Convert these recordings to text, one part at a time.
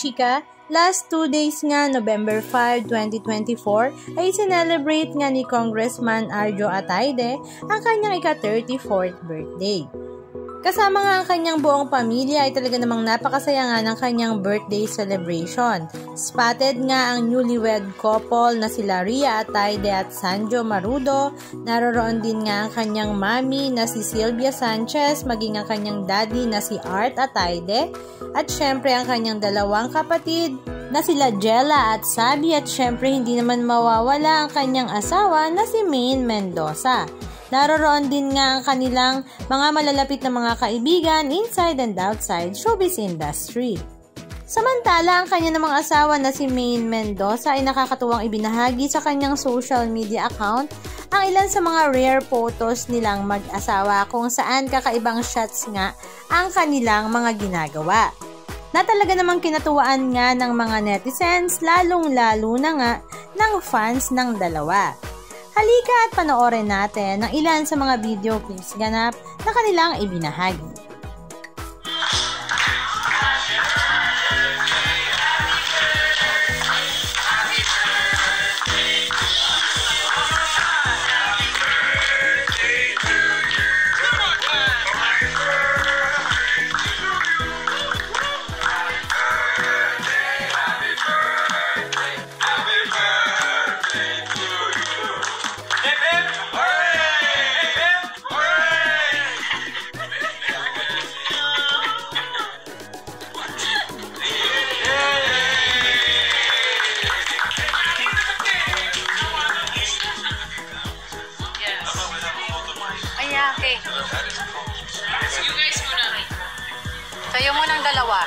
Chika, last 2 days nga, November 5, 2024, ay sinelebrate nga ni Congressman Arjo Atayde ang kanyang ika-34th birthday. Kasama nga ang kanyang buong pamilya ay talaga namang napakasaya nga ng kanyang birthday celebration. Spotted nga ang newlywed couple na sila Ria Atayde at Sanjo Marudo. Naroroon din nga ang kanyang mami na si Sylvia Sanchez, maging ang kanyang daddy na si Art Atayde, at syempre ang kanyang dalawang kapatid na sila Jella at Sabi, at syempre hindi naman mawawala ang kanyang asawa na si Maine Mendoza. Naroroon din nga ang kanilang mga malalapit na mga kaibigan inside and outside showbiz industry. Samantala, ang kanya namang asawa na si Maine Mendoza ay nakakatuwang ibinahagi sa kanyang social media account ang ilan sa mga rare photos nilang mag-asawa kung saan kakaibang shots nga ang kanilang mga ginagawa. Na talaga namang kinatuwaan nga ng mga netizens, lalong-lalo na nga ng fans ng dalawa. Halika at panoorin natin ang ilan sa mga video clips ganap na kanilang ibinahagi. Okay. You guys muna. Kayo munang dalawa.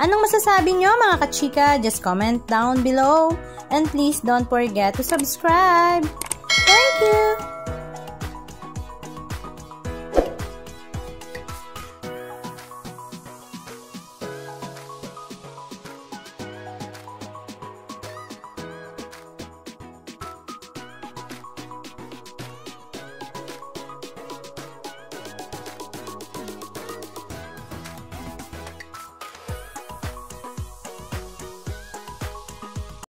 Anong masasabi nyo mga kachika? Just comment down below. And please don't forget to subscribe. Thank you!